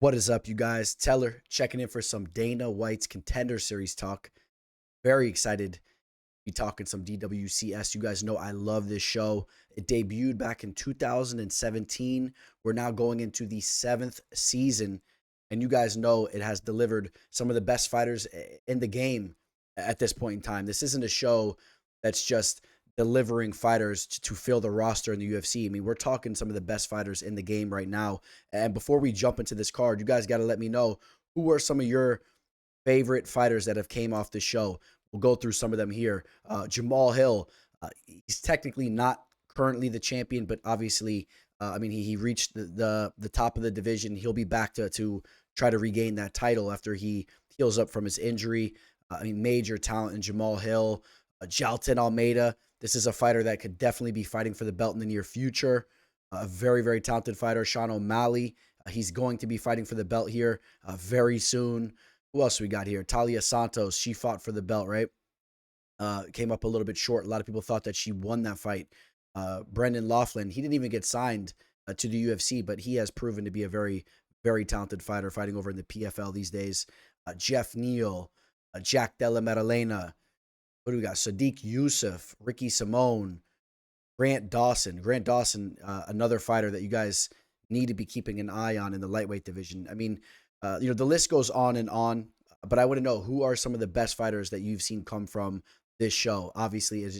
What is up, you guys? Teller checking in for some Dana White's Contender Series talk. Very excited to be talking some DWCS. You guys know I love this show. It debuted back in 2017. We're now going into the 7th season, and you guys know it has delivered some of the best fighters in the game at this point in time. This isn't a show that's just delivering fighters to fill the roster in the UFC. I mean, we're talking some of the best fighters in the game right now. And before we jump into this card, you guys got to let me know who are some of your favorite fighters that have came off the show. We'll go through some of them here. Jamal Hill, he's technically not currently the champion, but obviously, I mean, he reached the top of the division. He'll be back to try to regain that title after he heals up from his injury. I mean, major talent in Jamal Hill. Jalton Almeida, this is a fighter that could definitely be fighting for the belt in the near future. A very, very talented fighter. Sean O'Malley, he's going to be fighting for the belt here very soon. Who else we got here? Talia Santos, she fought for the belt, right? Came up a little bit short. A lot of people thought that she won that fight. Brendan Laughlin, he didn't even get signed to the UFC, but he has proven to be a very, very talented fighter fighting over in the PFL these days. Jeff Neal, Jack Della Maddalena. What do we got? Sadiq Yusuf, Ricky Simone, Grant Dawson. Grant Dawson, another fighter that you guys need to be keeping an eye on in the lightweight division. I mean, the list goes on, but I want to know who are some of the best fighters that you've seen come from this show. Obviously, it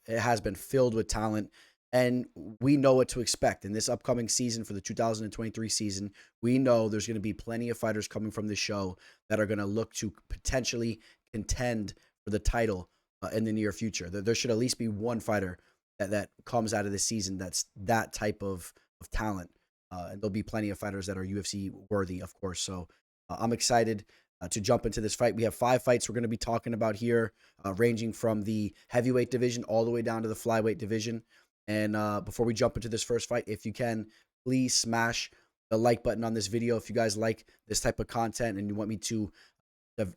has been filled with talent, and we know what to expect in this upcoming season for the 2023 season. We know there's going to be plenty of fighters coming from this show that are going to look to potentially contend for the title in the near future. There should at least be one fighter that comes out of this season that's that type of talent. And there'll be plenty of fighters that are UFC worthy, of course. So I'm excited to jump into this fight. We have 5 fights we're going to be talking about here, ranging from the heavyweight division all the way down to the flyweight division. And before we jump into this first fight, if you can, please smash the like button on this video. If you guys like this type of content and you want me to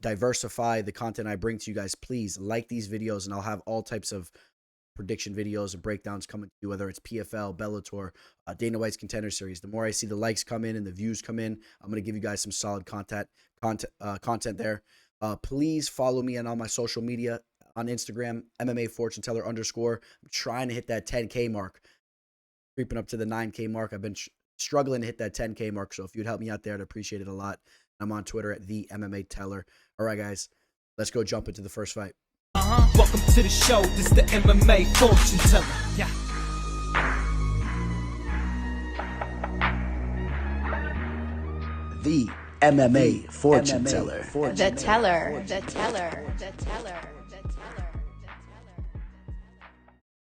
diversify the content I bring to you guys, please like these videos, and I'll have all types of prediction videos and breakdowns coming to you, whether it's PFL, Bellator, Dana White's Contender Series. The more I see the likes come in and the views come in, I'm going to give you guys some solid content there. Please follow me on all my social media on Instagram, MMA Fortune Teller _. I'm trying to hit that 10K mark, creeping up to the 9K mark. I've been struggling to hit that 10K mark, so if you'd help me out there, I'd appreciate it a lot. I'm on Twitter at the MMA Teller. All right, guys, let's go jump into the first fight. Welcome to the show. This is the MMA Fortune Teller. Yeah. The MMA Fortune Teller. The teller.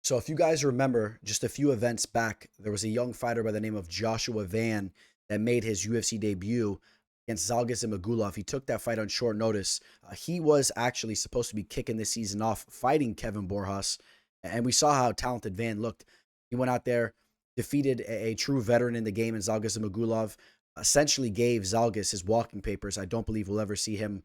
So if you guys remember, just a few events back, there was a young fighter by the name of Joshua Van that made his UFC debut against Zhalgas Zhumagulov. He took that fight on short notice. He was actually supposed to be kicking this season off fighting Kevin Borjas, and we saw how talented Van looked. He went out there, defeated a true veteran in the game in Zhalgas Zhumagulov, essentially gave Zhalgas his walking papers. I don't believe we'll ever see him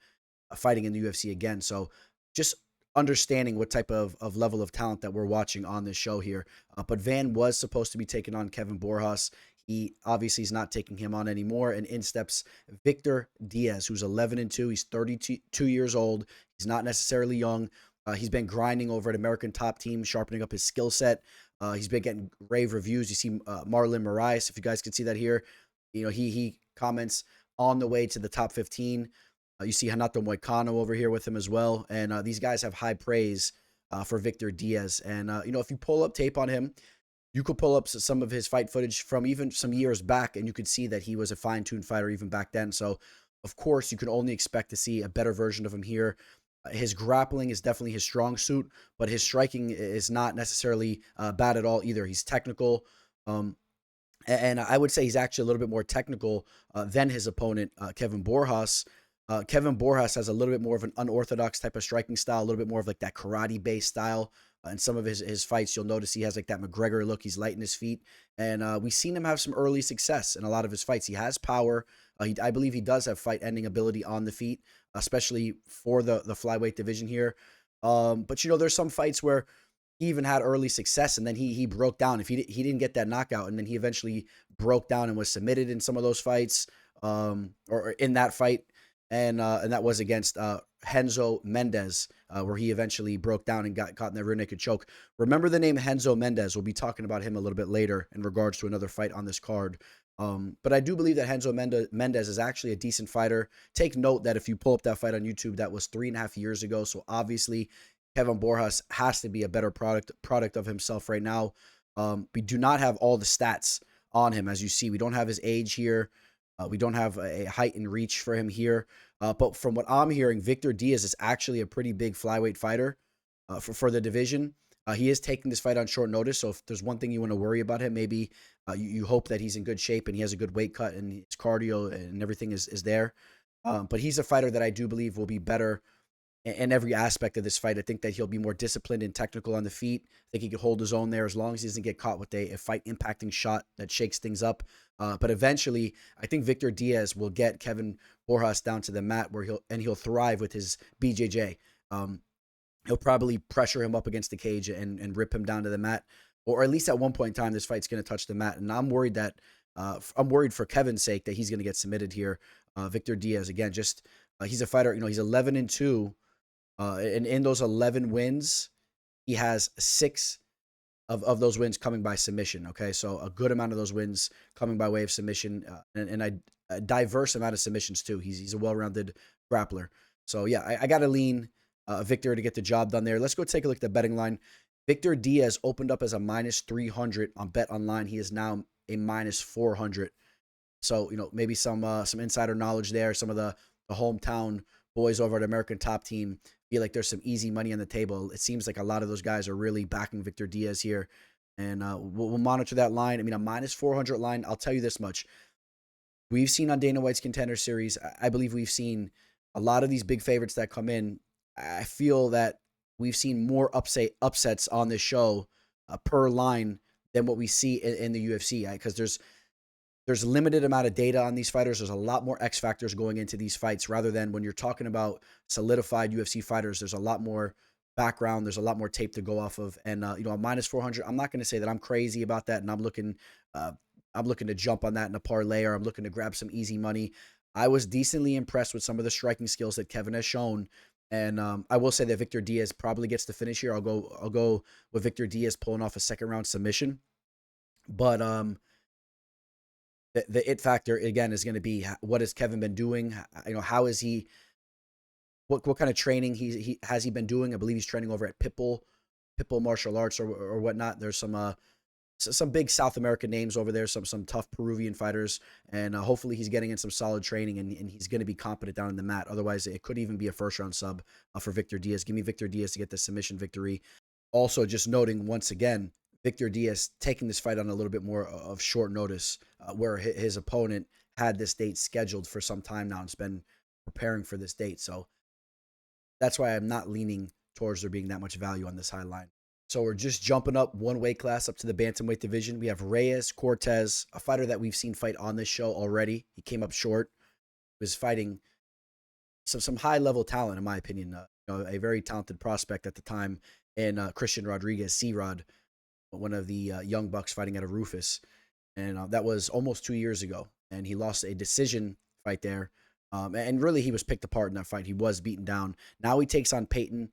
fighting in the UFC again. So just understanding what type of level of talent that we're watching on this show here. But Van was supposed to be taking on Kevin Borjas. He obviously is not taking him on anymore, and in steps Victor Diaz, who's 11-2. He's 32 years old. He's not necessarily young. He's been grinding over at American Top Team, sharpening up his skill set. He's been getting rave reviews. You see Marlon Moraes, if you guys can see that here. You know, he comments on the way to the top 15. You see Renato Moicano over here with him as well. And these guys have high praise for Victor Diaz. And, if you pull up tape on him, you could pull up some of his fight footage from even some years back, and you could see that he was a fine-tuned fighter even back then. So, of course, you can only expect to see a better version of him here. His grappling is definitely his strong suit, but his striking is not necessarily bad at all either. He's technical, and I would say he's actually a little bit more technical than his opponent, Kevin Borjas. Kevin Borjas has a little bit more of an unorthodox type of striking style, a little bit more of like that karate-based style. In some of his fights, you'll notice he has like that McGregor look. He's light in his feet. And we've seen him have some early success in a lot of his fights. He has power. I believe he does have fight-ending ability on the feet, especially for the flyweight division here. But, there's some fights where he even had early success, and then he broke down. If he didn't get that knockout, and then he eventually broke down and was submitted in some of those fights. or in that fight, and that was against Renzo Mendez, where he eventually broke down and got caught in that rear naked choke. Remember the name Renzo Mendez. We'll be talking about him a little bit later in regards to another fight on this card. But I do believe that Renzo Mendez is actually a decent fighter. Take note that if you pull up that fight on YouTube, that was 3.5 years ago. So obviously, Kevin Borjas has to be a better product of himself right now. We do not have all the stats on him, as you see. We don't have his age here. We don't have a height and reach for him here. But from what I'm hearing, Victor Diaz is actually a pretty big flyweight fighter for the division. He is taking this fight on short notice. So if there's one thing you want to worry about him, maybe you hope that he's in good shape and he has a good weight cut and his cardio and everything is there. But he's a fighter that I do believe will be better in every aspect of this fight. I think that he'll be more disciplined and technical on the feet. I think he can hold his own there as long as he doesn't get caught with a fight impacting shot that shakes things up. But eventually, I think Victor Diaz will get Kevin Borjas down to the mat where he'll thrive with his BJJ. He'll probably pressure him up against the cage and rip him down to the mat, or at least at one point in time, this fight's going to touch the mat. And I'm worried for Kevin's sake that he's going to get submitted here. Victor Diaz, again, he's a fighter. He's 11-2. And in those 11 wins, he has 6 of those wins coming by submission. Okay, so a good amount of those wins coming by way of submission, and a diverse amount of submissions too. He's a well-rounded grappler. So yeah, I got to lean Victor to get the job done there. Let's go take a look at the betting line. Victor Diaz opened up as a -300 on Bet Online. He is now a -400. So maybe some insider knowledge there. Some of the hometown boys over at American Top Team feel like there's some easy money on the table. It seems like a lot of those guys are really backing Victor Diaz here. And we'll monitor that line. I mean, a -400 line, I'll tell you this much. We've seen on Dana White's Contender Series, I believe we've seen a lot of these big favorites that come in. I feel that we've seen more upsets on this show per line than what we see in the UFC. Because there's limited amount of data on these fighters. There's a lot more X factors going into these fights rather than when you're talking about solidified UFC fighters. There's a lot more background. There's a lot more tape to go off of. And, a -400, I'm not going to say that I'm crazy about that. And I'm looking to jump on that in a parlay, or I'm looking to grab some easy money. I was decently impressed with some of the striking skills that Kevin has shown. And I will say that Victor Diaz probably gets the finish here. I'll go with Victor Diaz pulling off a second round submission. But, the it factor again is going to be, what has Kevin been doing? How is he? What kind of training he has been doing? I believe he's training over at Pitbull Martial Arts or whatnot. There's some big South American names over there, some tough Peruvian fighters, and hopefully he's getting in some solid training and he's going to be competent down in the mat. Otherwise, it could even be a first round sub for Victor Diaz. Give me Victor Diaz to get the submission victory. Also, just noting once again, Victor Diaz taking this fight on a little bit more of short notice, where his opponent had this date scheduled for some time now and's been preparing for this date. So that's why I'm not leaning towards there being that much value on this high line. So we're just jumping up one weight class up to the bantamweight division. We have Reyes, Cortez, a fighter that we've seen fight on this show already. He came up short. He was fighting some high-level talent, in my opinion. A very talented prospect at the time in Christian Rodriguez, C-Rod, one of the young bucks fighting out of Rufus. And that was almost 2 years ago. And he lost a decision fight there. And really, he was picked apart in that fight. He was beaten down. Now he takes on Payton,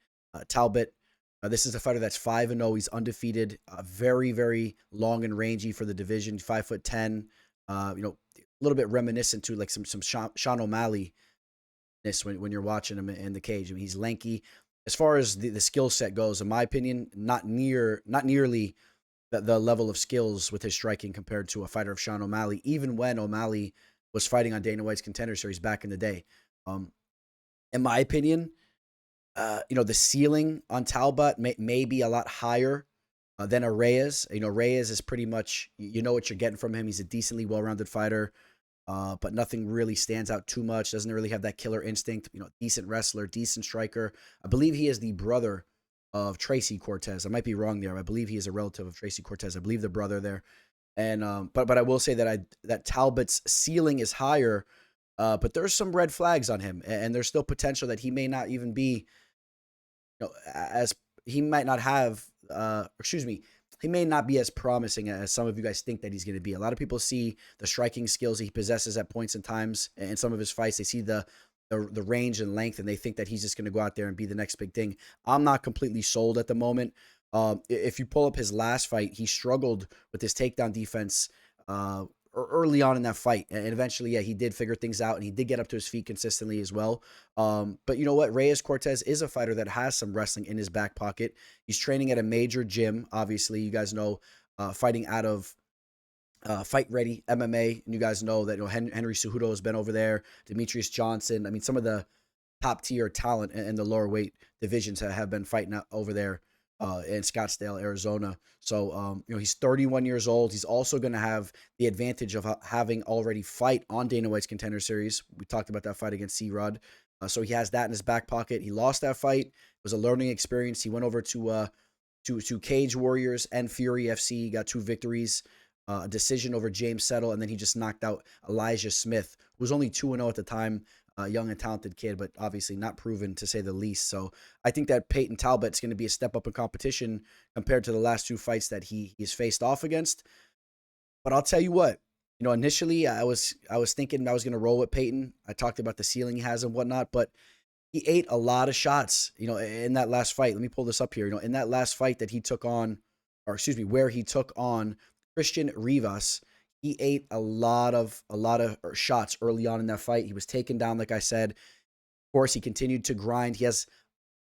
Talbott. This is a fighter that's 5-0. He's undefeated. Very, very long and rangy for the division. 5'10". A little bit reminiscent to like some Sean O'Malley when you're watching him in the cage. I mean, he's lanky. As far as the skill set goes, in my opinion, not nearly the level of skills with his striking compared to a fighter of Sean O'Malley, even when O'Malley was fighting on Dana White's Contender Series back in the day. In my opinion, the ceiling on Talbott may be a lot higher than a Reyes. Reyes is pretty much, what you're getting from him. He's a decently well-rounded fighter, but nothing really stands out too much. Doesn't really have that killer instinct. Decent wrestler, decent striker. I believe he is the brother of Tracy Cortez. I might be wrong there. I believe he is a relative of Tracy Cortez. I believe the brother there. And but I will say that Talbott's ceiling is higher, but there's some red flags on him, and there's still potential that he may not even be, as he might not have. he may not be as promising as some of you guys think that he's going to be. A lot of people see the striking skills he possesses at points and times in some of his fights. They see the range and length, and they think that he's just going to go out there and be the next big thing. I'm not completely sold at the moment. If you pull up his last fight, he struggled with his takedown defense early on in that fight, and eventually, yeah, he did figure things out, and he did get up to his feet consistently as well. But you know what? Reyes Cortez is a fighter that has some wrestling in his back pocket. He's training at a major gym. Obviously, you guys know, fighting out of Fight Ready MMA, and you guys know that Henry Cejudo has been over there. Demetrius Johnson. I mean, some of the top tier talent in the lower weight divisions have been fighting out over there in Scottsdale, Arizona. So, he's 31 years old. He's also going to have the advantage of having already fight on Dana White's Contender Series. We talked about that fight against C-Rod. So he has that in his back pocket. He lost that fight. It was a learning experience. He went over to Cage Warriors and Fury FC. He got 2 victories, a decision over James Settle, and then he just knocked out Elijah Smith, who was only 2-0 at the time. Young and talented kid, but obviously not proven to say the least. So I think that Payton Talbott is going to be a step up in competition compared to the last 2 fights that he's faced off against. But I'll tell you what, initially I was thinking I was going to roll with Payton. I talked about the ceiling he has and whatnot, but he ate a lot of shots, in that last fight. Let me pull this up here. In that last fight that he took on, where he took on Christian Rivas, he ate a lot of shots early on in that fight. He was taken down, like I said. Of course, he continued to grind. He has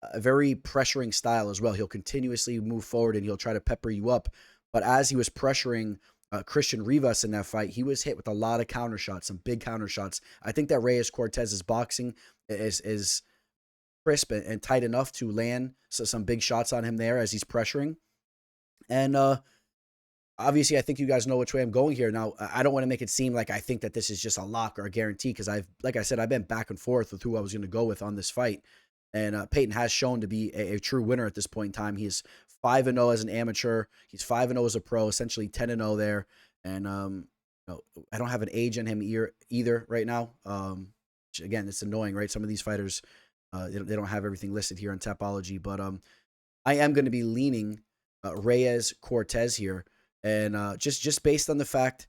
a very pressuring style as well. He'll continuously move forward and he'll try to pepper you up. But as he was pressuring Christian Rivas in that fight, he was hit with a lot of counter shots, some big counter shots. I think that Reyes Cortez's boxing is crisp and tight enough to land some big shots on him there as he's pressuring. And obviously, I think you guys know which way I'm going here. Now, I don't want to make it seem like I think that this is just a lock or a guarantee, because like I said, I've been back and forth with who I was going to go with on this fight. And Payton has shown to be a true winner at this point in time. He's 5-0 as an amateur. He's 5-0 as a pro, essentially 10-0 there. And I don't have an age on him either right now. Which, again, it's annoying, right? Some of these fighters, they don't have everything listed here on Tapology. But I am going to be leaning Reyes Cortez here. And just based on the fact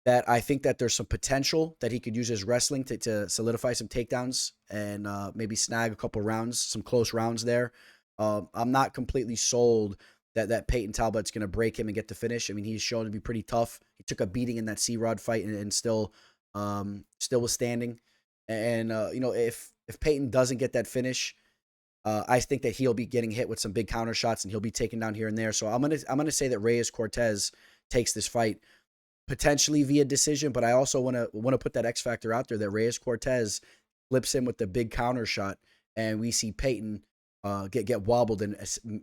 that I think that there's some potential that he could use his wrestling to solidify some takedowns and maybe snag a couple rounds, some close rounds there. I'm not completely sold that Payton Talbott's going to break him and get the finish. I mean, he's shown to be pretty tough. He took a beating in that C-Rod fight and still was standing. And if Payton doesn't get that finish, I think that he'll be getting hit with some big counter shots and he'll be taken down here and there. So I'm gonna say that Reyes Cortez takes this fight potentially via decision, but I also want to put that X factor out there that Reyes Cortez flips him with the big counter shot, and we see Payton get wobbled and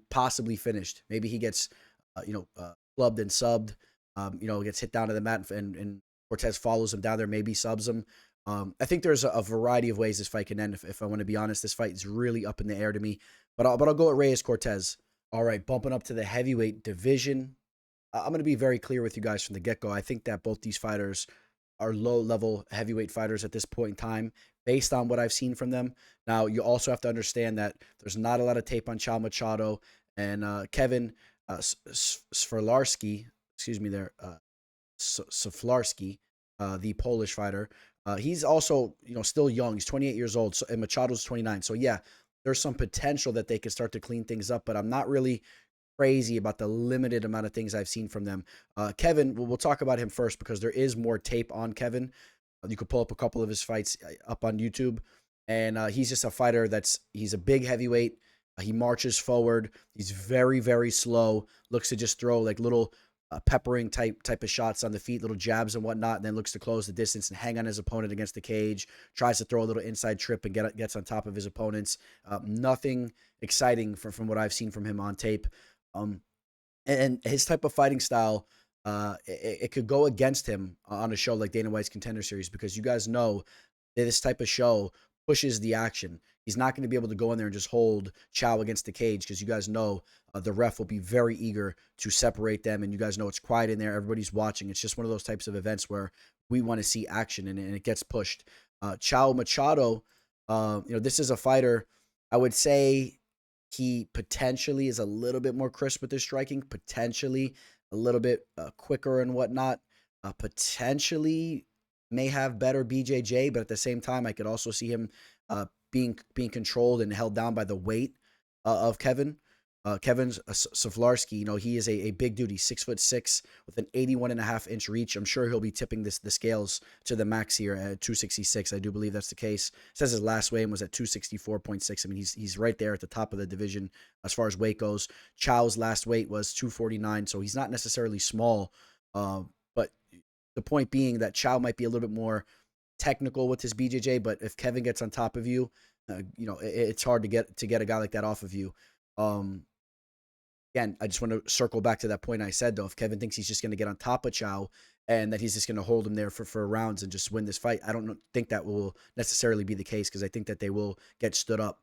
possibly finished. Maybe he gets clubbed and subbed, gets hit down to the mat, and Cortez follows him down there, maybe subs him. I think there's a variety of ways this fight can end. If I want to be honest, this fight is really up in the air to me. But I'll go with Reyes Cortez. All right, bumping up to the heavyweight division. I'm going to be very clear with you guys from the get-go. I think that both these fighters are low-level heavyweight fighters at this point in time, based on what I've seen from them. Now, you also have to understand that there's not a lot of tape on Machado and Kevin Szaflarski. Szaflarski, the Polish fighter. He's also, still young. He's 28 years old, and Machado's 29. So, yeah, there's some potential that they could start to clean things up, but I'm not really crazy about the limited amount of things I've seen from them. Kevin, we'll talk about him first because there is more tape on Kevin. You could pull up a couple of his fights up on YouTube, and he's just a fighter he's a big heavyweight. He marches forward. He's very, very slow. Looks to just throw like little peppering type of shots on the feet, little jabs and whatnot, and then looks to close the distance and hang on his opponent against the cage. Tries to throw a little inside trip and gets on top of his opponents. Nothing exciting from what I've seen from him on tape. And his type of fighting style, it could go against him on a show like Dana White's Contender Series, because you guys know that this type of show pushes the action. He's not going to be able to go in there and just hold Chow against the cage, because you guys know the ref will be very eager to separate them, and you guys know it's quiet in there. Everybody's watching. It's just one of those types of events where we want to see action, and it gets pushed. Chow Machado, this is a fighter, I would say He potentially is a little bit more crisp with his striking, potentially a little bit quicker and whatnot, potentially may have better BJJ, but at the same time, I could also see him being controlled and held down by the weight of Kevin. Kevin's Szaflarski, he is a big dude. He's 6'6" with an 81.5-inch reach. I'm sure he'll be tipping the scales to the max here at 266. I do believe that's the case. It says his last weigh-in was at 264.6. I mean, he's right there at the top of the division as far as weight goes. Chow's last weight was 249, so he's not necessarily small. But the point being that Chow might be a little bit more technical with his BJJ, but if Kevin gets on top of you, it's hard to get a guy like that off of you. Again, I just want to circle back to that point I said, though. If Kevin thinks he's just going to get on top of Chow and that he's just going to hold him there for rounds and just win this fight, I don't think that will necessarily be the case, because I think that they will get stood up.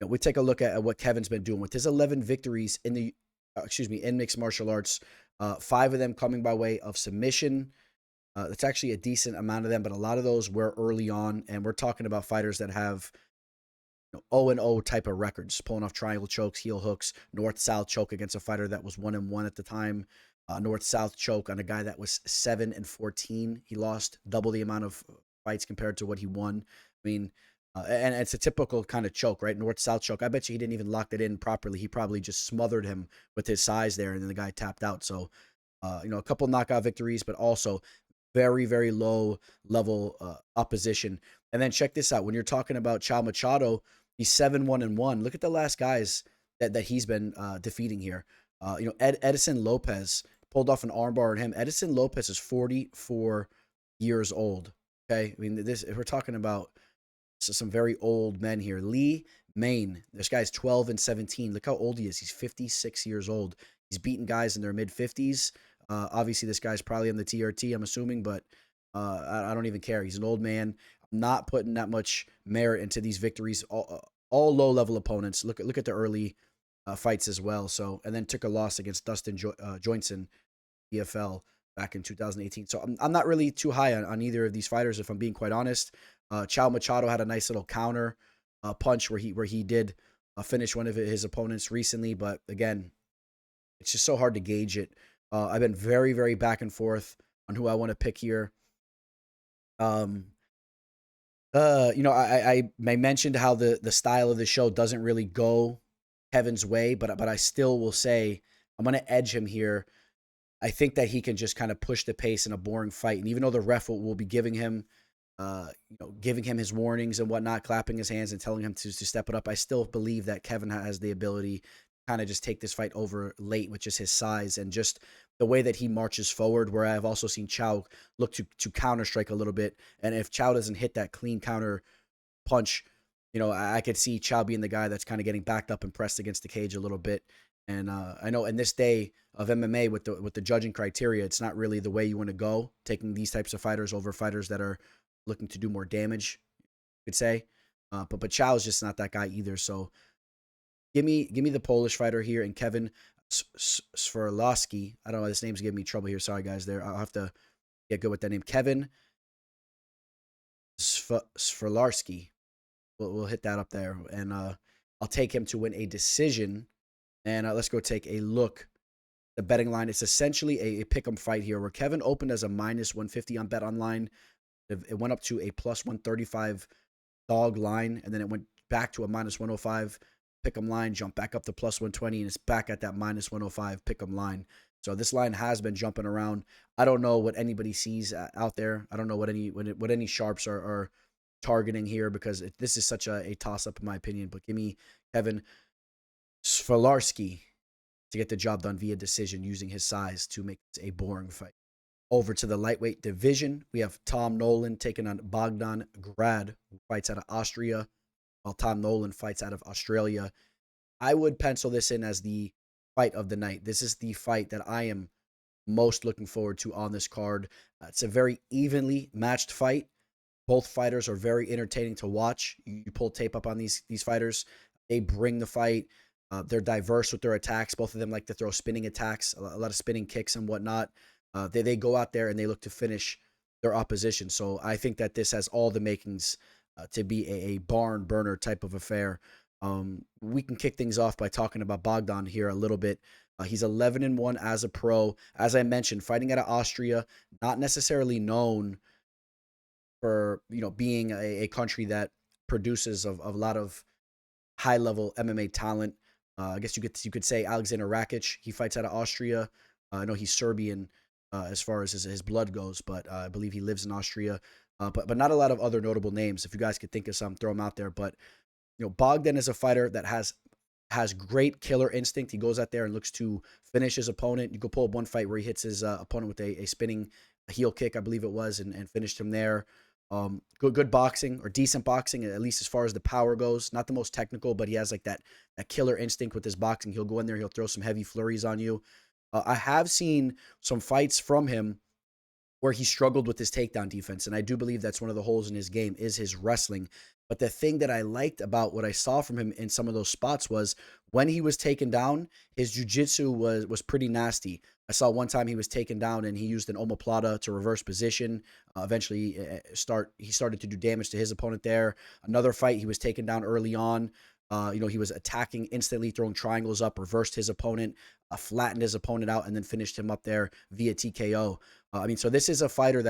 We take a look at what Kevin's been doing with his 11 victories in in mixed martial arts. 5 of them coming by way of submission. That's actually a decent amount of them, but a lot of those were early on, and we're talking about fighters that have 0-0 type of records, pulling off triangle chokes, heel hooks, north-south choke against a fighter that was 1-1 at the time, north-south choke on a guy that was 7-14. He lost double the amount of fights compared to what he won. I mean, and it's a typical kind of choke, right? North-south choke. I bet you he didn't even lock it in properly. He probably just smothered him with his size there, and then the guy tapped out. So, a couple knockout victories, but also very, very low level opposition. And then check this out. When you're talking about Chow Machado, he's 7-1-1. Look at the last guys that he's been defeating here. Edison Lopez pulled off an armbar on him. Edison Lopez is 44 years old. Okay, I mean, we're talking about some very old men here. Lee Main, this guy's 12-17. Look how old he is. He's 56 years old. He's beating guys in their mid 50s. Obviously, this guy's probably on the TRT, I'm assuming, but I don't even care. He's an old man. I'm not putting that much merit into these victories. All low-level opponents. Look at the early fights as well. So, and then took a loss against Dustin Johnson, EFL, back in 2018. So I'm not really too high on either of these fighters, if I'm being quite honest. Chow Machado had a nice little counter punch where he did finish one of his opponents recently, but again, it's just so hard to gauge it. I've been very, very back and forth on who I want to pick here. I mentioned how the style of the show doesn't really go Kevin's way, but I still will say I'm going to edge him here. I think that he can just kind of push the pace in a boring fight, and even though the ref will be giving him his warnings and whatnot, clapping his hands and telling him to step it up, I still believe that Kevin has the ability to kind of just take this fight over late with just his size and just the way that he marches forward, where I've also seen Chow look to counter strike a little bit. And if Chow doesn't hit that clean counter punch, I could see Chow being the guy that's kind of getting backed up and pressed against the cage a little bit. And I know in this day of MMA with the judging criteria, it's not really the way you want to go, taking these types of fighters over fighters that are looking to do more damage, you could say. But Chow is just not that guy either. So give me the Polish fighter here, and Kevin Szaflarski. I don't know, this name's giving me trouble here. Sorry, guys. I'll have to get good with that name. Kevin Szaflarski. We'll hit that up there, and I'll take him to win a decision. And let's go take a look. The betting line, it's essentially a pick'em fight here, where Kevin opened as a -150 on Bet Online. It went up to a +135 dog line, and then it went back to a -105 pick'em line, jumped back up to +120, and it's back at that -105 pick'em line. So this line has been jumping around. I don't know what anybody sees out there. I don't know what any sharps are targeting here, because this is such a toss-up in my opinion. But give me Kevin Szaflarski to get the job done via decision, using his size to make it a boring fight. Over to the lightweight division, we have Tom Nolan taking on Bogdan Grad, who fights out of Austria, while Tom Nolan fights out of Australia. I would pencil this in as the fight of the night. This is the fight that I am most looking forward to on this card. It's a very evenly matched fight. Both fighters are very entertaining to watch. You pull tape up on these fighters. They bring the fight. They're diverse with their attacks. Both of them like to throw spinning attacks, a lot of spinning kicks and whatnot. They go out there and they look to finish their opposition. So I think that this has all the makings to be a barn burner type of affair. We can kick things off by talking about Bogdan here a little bit. He's 11-1 as a pro. As I mentioned, fighting out of Austria, not necessarily known for being a country that produces of a lot of high level MMA talent. I guess you could say Alexander Rakic. He fights out of Austria. I know he's Serbian as far as his blood goes, but I believe he lives in Austria. But not a lot of other notable names. If you guys could think of some, throw them out there. But Bogdan is a fighter that has great killer instinct. He goes out there and looks to finish his opponent. You could pull up one fight where he hits his opponent with a spinning heel kick, I believe it was, and finished him there. Good boxing, or decent boxing, at least as far as the power goes. Not the most technical, but he has like that killer instinct with his boxing. He'll go in there, he'll throw some heavy flurries on you. I have seen some fights from him where he struggled with his takedown defense, and I do believe that's one of the holes in his game is his wrestling. But the thing that I liked about what I saw from him in some of those spots was when he was taken down, his jiu-jitsu was pretty nasty. I saw one time he was taken down and he used an omoplata to reverse position. Eventually, he started to do damage to his opponent there. Another fight, he was taken down early on. He was attacking instantly, throwing triangles up, reversed his opponent, flattened his opponent out, and then finished him up there via TKO. So this is a fighter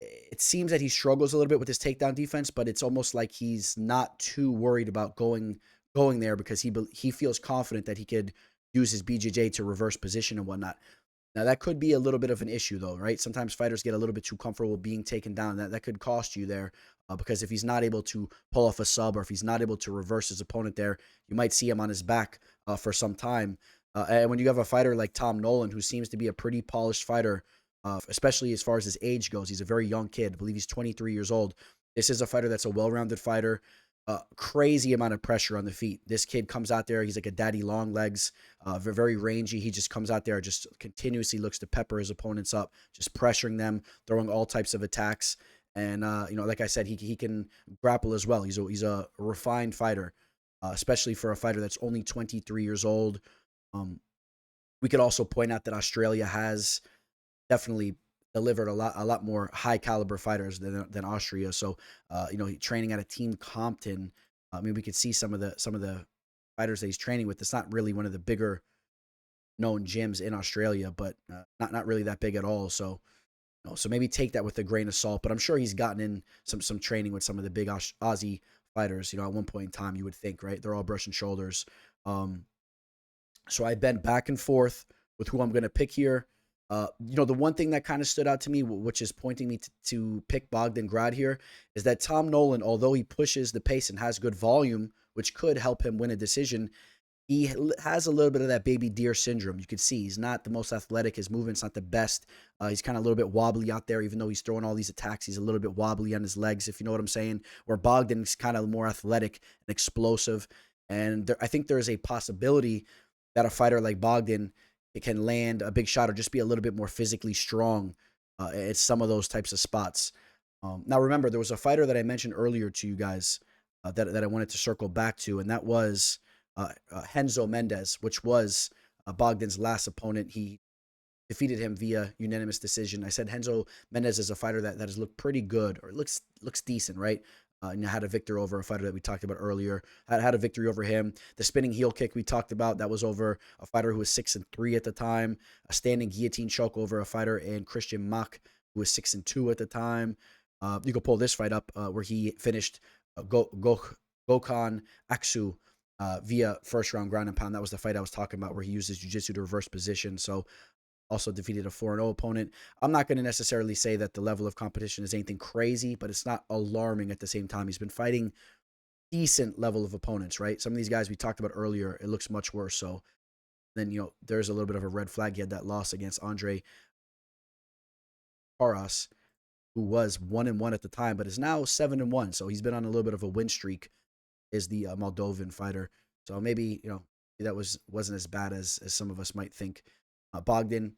it seems that he struggles a little bit with his takedown defense, but it's almost like he's not too worried about going there because he feels confident that he could use his BJJ to reverse position and whatnot. Now, that could be a little bit of an issue, though, right? Sometimes fighters get a little bit too comfortable being taken down. That could cost you there because if he's not able to pull off a sub or if he's not able to reverse his opponent there, you might see him on his back for some time. And when you have a fighter like Tom Nolan, who seems to be a pretty polished fighter, especially as far as his age goes, he's a very young kid. I believe he's 23 years old. This is a fighter that's a well-rounded fighter. Crazy amount of pressure on the feet. This kid comes out there. He's like a daddy long legs, very rangy. He just comes out there, just continuously looks to pepper his opponents up, just pressuring them, throwing all types of attacks. And, like I said, he can grapple as well. He's a refined fighter, especially for a fighter that's only 23 years old. We could also point out that Australia has definitely delivered a lot more high caliber fighters than Austria. So, training at a Team Compton, we could see some of the fighters that he's training with. It's not really one of the bigger known gyms in Australia, but not really that big at all. So, so maybe take that with a grain of salt. But I'm sure he's gotten in some training with some of the big Aussie fighters. At one point in time, you would think, right? They're all brushing shoulders. So I've been back and forth with who I'm going to pick here. The one thing that kind of stood out to me, which is pointing me to pick Bogdan Grad here, is that Tom Nolan, although he pushes the pace and has good volume, which could help him win a decision, he has a little bit of that baby deer syndrome. You could see he's not the most athletic. His movement's not the best. He's kind of a little bit wobbly out there, even though he's throwing all these attacks. He's a little bit wobbly on his legs, if you know what I'm saying, where Bogdan's kind of more athletic and explosive. And I think there's a possibility that a fighter like Bogdan can land a big shot or just be a little bit more physically strong at some of those types of spots. Now, remember, there was a fighter that I mentioned earlier to you guys that I wanted to circle back to, and that was Renzo Mendes, which was Bogdan's last opponent. He defeated him via unanimous decision. I said Renzo Mendes is a fighter that has looked pretty good, or looks decent, right? Had a victory over a fighter that we talked about earlier. Had a victory over him. The spinning heel kick we talked about, that was over a fighter who was 6-3 at the time. A standing guillotine choke over a fighter in Christian Mach, who was 6-2 at the time. You could pull this fight up where he finished Gokhan Aksu via first round ground and pound. That was the fight I was talking about where he used his jiu-jitsu to reverse position. So also defeated a 4-0 opponent. I'm not going to necessarily say that the level of competition is anything crazy, but it's not alarming at the same time. He's been fighting decent level of opponents, right? Some of these guys we talked about earlier, it looks much worse. So then, there's a little bit of a red flag. He had that loss against Andre Paras, who was 1-1 at the time, but is now 7-1. So he's been on a little bit of a win streak, is the Moldovan fighter. So maybe, that wasn't as bad as some of us might think. Bogdan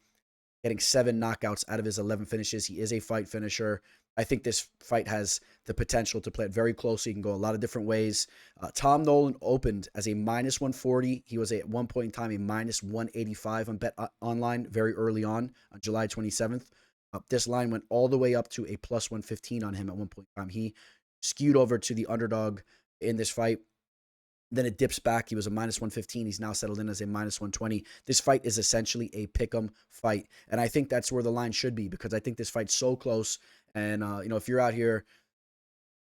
getting 7 knockouts out of his 11 finishes. He is a fight finisher. I think this fight has the potential to play it very closely. He can go a lot of different ways. Tom Nolan opened as a -140. He was at one point in time a -185 on Bet Online very early on July 27th. This line went all the way up to a +115 on him at one point in time. He skewed over to the underdog in this fight. Then it dips back. He was a minus 115. He's now settled in as a minus 120. This fight is essentially a pick'em fight. And I think that's where the line should be, because I think this fight's so close. And, if you're out here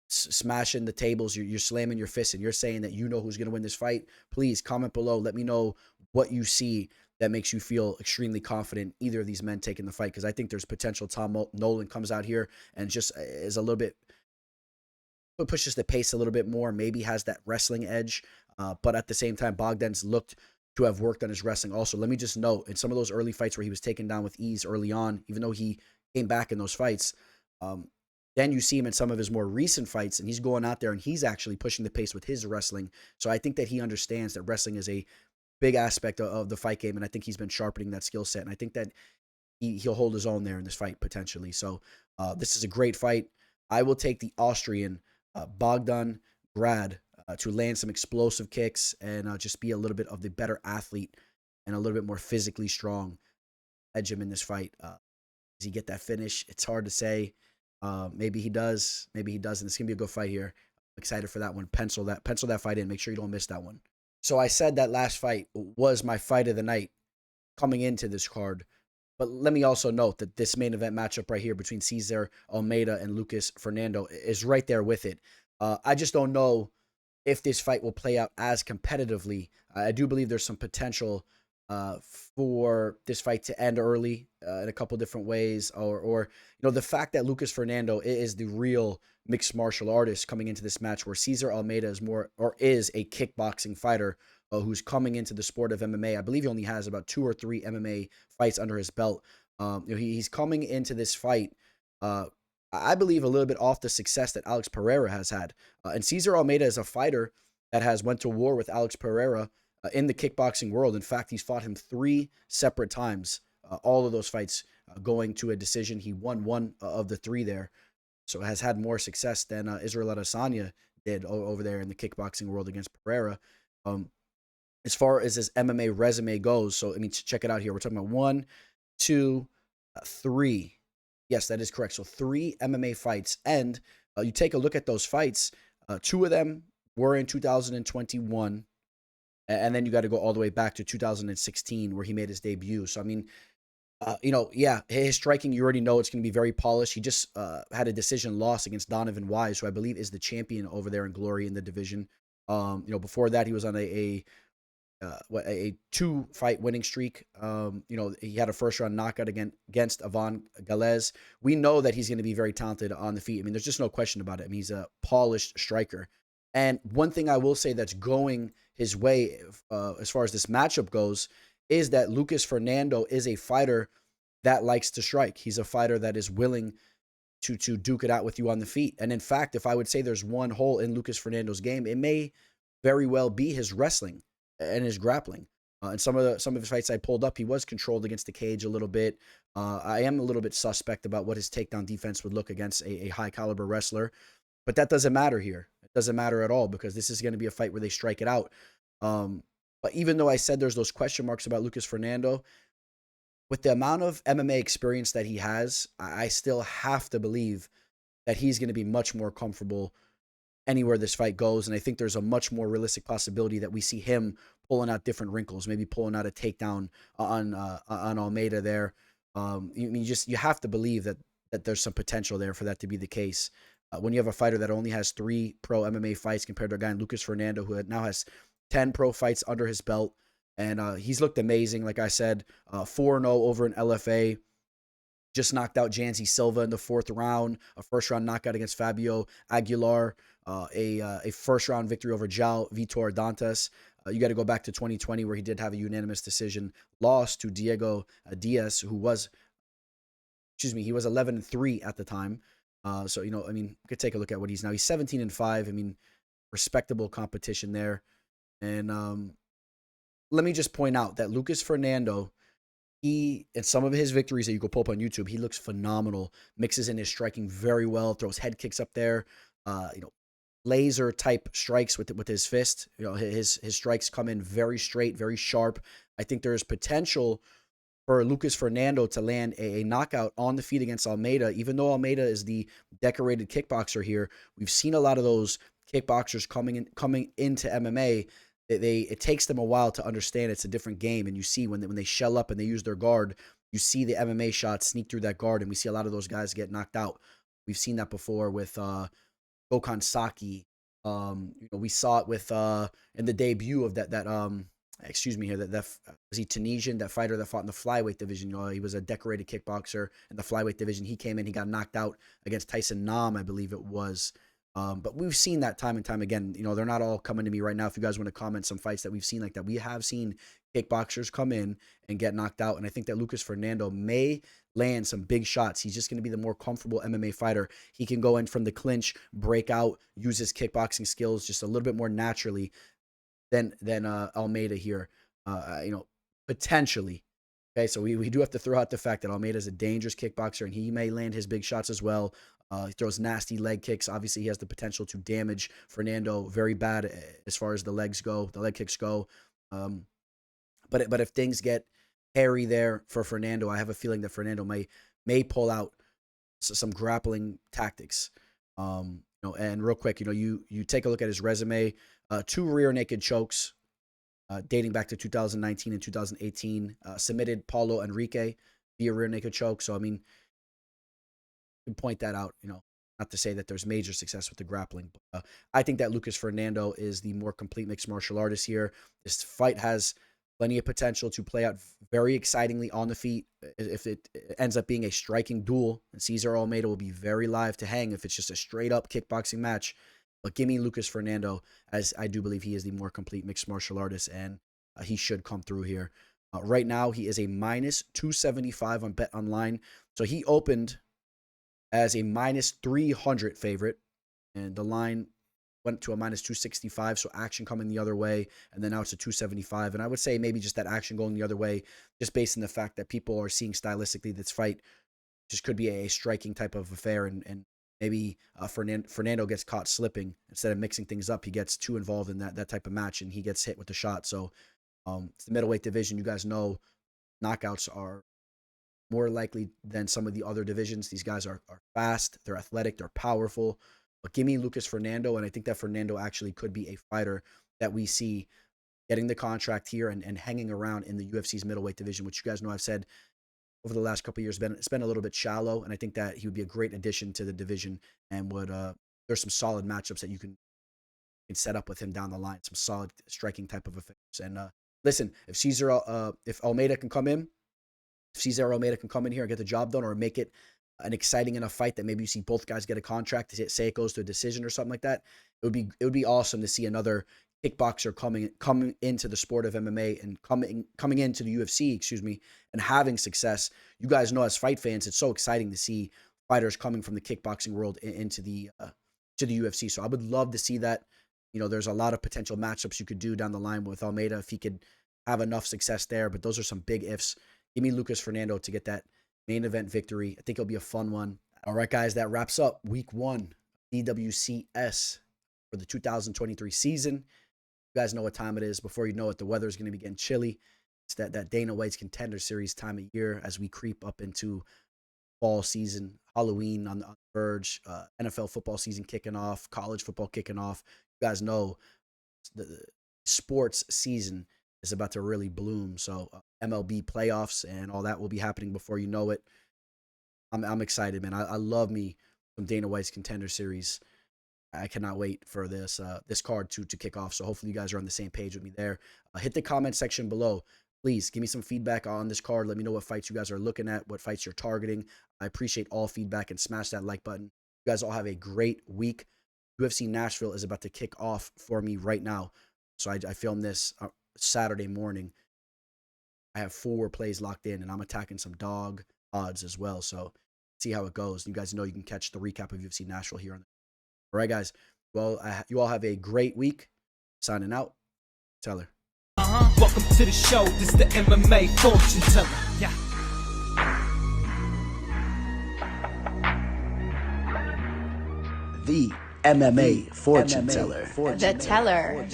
smashing the tables, you're slamming your fists, and you're saying that you know who's going to win this fight, please comment below. Let me know what you see that makes you feel extremely confident either of these men taking the fight, because I think there's potential. Nolan comes out here and just is a little bit, pushes the pace a little bit more, maybe has that wrestling edge, but at the same time, Bogdan's looked to have worked on his wrestling also. Let me just note, in some of those early fights where he was taken down with ease early on, even though he came back in those fights, then you see him in some of his more recent fights, and he's going out there and he's actually pushing the pace with his wrestling. So I think that he understands that wrestling is a big aspect of the fight game, and I think he's been sharpening that skill set, and I think that he'll hold his own there in this fight potentially. So this is a great fight. I will take the Austrian Bogdan Grad to land some explosive kicks and just be a little bit of the better athlete and a little bit more physically strong. Edge him in this fight. Does he get that finish? It's hard to say. Maybe he does. Maybe he doesn't. It's going to be a good fight here. I'm excited for that one. Pencil that fight in. Make sure you don't miss that one. So I said that last fight was my fight of the night coming into this card. But let me also note that this main event matchup right here between César Almeida and Lucas Fernando is right there with it. I just don't know if this fight will play out as competitively. I do believe there's some potential for this fight to end early in a couple different ways, or the fact that Lucas Fernando is the real mixed martial artist coming into this match, where César Almeida is a kickboxing fighter who's coming into the sport of MMA. I believe he only has about 2 or 3 MMA fights under his belt. He's coming into this fight, I believe, a little bit off the success that Alex Pereira has had. And César Almeida is a fighter that has went to war with Alex Pereira in the kickboxing world. In fact, he's fought him 3 separate times, all of those fights going to a decision. He won 1 of the 3 there, so has had more success than Israel Adesanya did over there in the kickboxing world against Pereira. As far as his MMA resume goes, so I mean, check it out here. We're talking about 1, 2, 3. Yes, that is correct. So 3 MMA fights, and you take a look at those fights. 2 of them were in 2021, and then you got to go all the way back to 2016 where he made his debut. So I mean, his striking, you already know it's going to be very polished. He just had a decision loss against Donovan Wise, who I believe is the champion over there in Glory in the division. Before that, he was on a 2-fight winning streak. He had a first-round knockout against Ivan Galez. We know that he's going to be very talented on the feet. I mean, there's just no question about it. I mean, he's a polished striker. And one thing I will say that's going his way as far as this matchup goes is that Lucas Fernando is a fighter that likes to strike. He's a fighter that is willing to duke it out with you on the feet. And in fact, if I would say there's one hole in Lucas Fernando's game, it may very well be his wrestling and his grappling. And some of his fights I pulled up, he was controlled against the cage a little bit. I am a little bit suspect about what his takedown defense would look against a high caliber wrestler, but that doesn't matter here. It doesn't matter at all, because this is going to be a fight where they strike it out. But even though I said there's those question marks about Lucas Fernando, with the amount of MMA experience that he has, I still have to believe that he's going to be much more comfortable anywhere this fight goes. And I think there's a much more realistic possibility that we see him pulling out different wrinkles, maybe pulling out a takedown on Almeida there. You have to believe that there's some potential there for that to be the case. When you have a fighter that only has 3 pro MMA fights compared to a guy in Lucas Fernando who now has 10 pro fights under his belt, and he's looked amazing. Like I said, 4-0 over in LFA. Just knocked out Janzi Silva in the 4th round, a first-round knockout against Fabio Aguilar, a first-round victory over João Vitor Dantas. You got to go back to 2020 where he did have a unanimous decision loss to Diego Diaz, who was, he was 11-3 at the time. We could take a look at what he's now. He's 17-5. I mean, respectable competition there. And let me just point out that Lucas Fernando, in some of his victories that you can pull up on YouTube, he looks phenomenal. Mixes in his striking very well. Throws head kicks up there. Laser type strikes with his fist. His strikes come in very straight, very sharp. I think there is potential for Lucas Fernando to land a knockout on the feet against Almeida. Even though Almeida is the decorated kickboxer here, we've seen a lot of those kickboxers coming into MMA. It takes them a while to understand it's a different game, and you see when they shell up and they use their guard, you see the MMA shots sneak through that guard, and we see a lot of those guys get knocked out. We've seen that before with Gokhan Saki. We saw it with in the debut of that excuse me here, that was he Tunisian, that fighter that fought in the flyweight division. He was a decorated kickboxer in the flyweight division. He came in, he got knocked out against Tyson Nam, I believe it was. But we've seen that time and time again. They're not all coming to me right now. If you guys want to comment some fights that we've seen like that, we have seen kickboxers come in and get knocked out. And I think that Lucas Fernando may land some big shots. He's just going to be the more comfortable MMA fighter. He can go in from the clinch, break out, use his kickboxing skills just a little bit more naturally than Almeida here, potentially. Okay, so we do have to throw out the fact that Almeida is a dangerous kickboxer, and he may land his big shots as well. He throws nasty leg kicks. Obviously, he has the potential to damage Fernando very bad as far as the leg kicks go. But if things get hairy there for Fernando, I have a feeling that Fernando may pull out some grappling tactics. And real quick, you take a look at his resume. 2 rear naked chokes dating back to 2019 and 2018. Submitted Paulo Enrique via rear naked choke. So, I mean, you can point that out, not to say that there's major success with the grappling. But I think that Lucas Fernando is the more complete mixed martial artist here. This fight has plenty of potential to play out very excitingly on the feet. If it ends up being a striking duel, Cesar Almeida will be very live to hang if it's just a straight-up kickboxing match. But give me Lucas Fernando, as I do believe he is the more complete mixed martial artist, and he should come through here. Right now, he is a minus 275 on Bet Online. So he opened as a minus 300 favorite, and the line went to a minus 265, so action coming the other way, and then now it's a 275. And I would say maybe just that action going the other way, just based on the fact that people are seeing stylistically this fight just could be a striking type of affair, and maybe Fernando gets caught slipping. Instead of mixing things up, he gets too involved in that type of match, and he gets hit with the shot. So it's the middleweight division. You guys know knockouts are more likely than some of the other divisions. These guys are fast, they're athletic, they're powerful. But give me Lucas Fernando, and I think that Fernando actually could be a fighter that we see getting the contract here and hanging around in the UFC's middleweight division, which you guys know I've said over the last couple of years it's been a little bit shallow, and I think that he would be a great addition to the division, and there's some solid matchups that you can set up with him down the line, some solid striking type of affairs. And listen, if Almeida can come in, if Cesar Almeida can come in here and get the job done, or make it an exciting enough fight that maybe you see both guys get a contract, say it goes to a decision or something like that, it would be awesome to see another kickboxer coming into the sport of MMA and coming into the UFC, and having success. You guys know, as fight fans, it's so exciting to see fighters coming from the kickboxing world into the UFC. So I would love to see that. There's a lot of potential matchups you could do down the line with Almeida if he could have enough success there, but those are some big ifs. Give me Lucas Fernando to get that main event victory. I think it'll be a fun one. All right, guys, that wraps up week 1 DWCS for the 2023 season. You guys know what time it is. Before you know it, the weather is going to be getting chilly. It's that Dana White's Contender Series time of year as we creep up into fall season, Halloween on the verge, NFL football season kicking off, college football kicking off. You guys know the sports season is about to really bloom. So MLB playoffs and all that will be happening before you know it. I'm excited, man. I love me some Dana White's Contender Series. I cannot wait for this card to kick off. So hopefully you guys are on the same page with me there. Hit the comment section below. Please give me some feedback on this card. Let me know what fights you guys are looking at, what fights you're targeting. I appreciate all feedback, and smash that like button. You guys all have a great week. UFC Nashville is about to kick off for me right now. So I filmed this Saturday morning. I have 4 plays locked in, and I'm attacking some dog odds as well. So see how it goes. You guys know you can catch the recap of UFC Nashville here. All right, guys. Well, you all have a great week. Signing out. Teller. Welcome to the show. This is the MMA fortune teller. Yeah. The MMA fortune teller. The teller.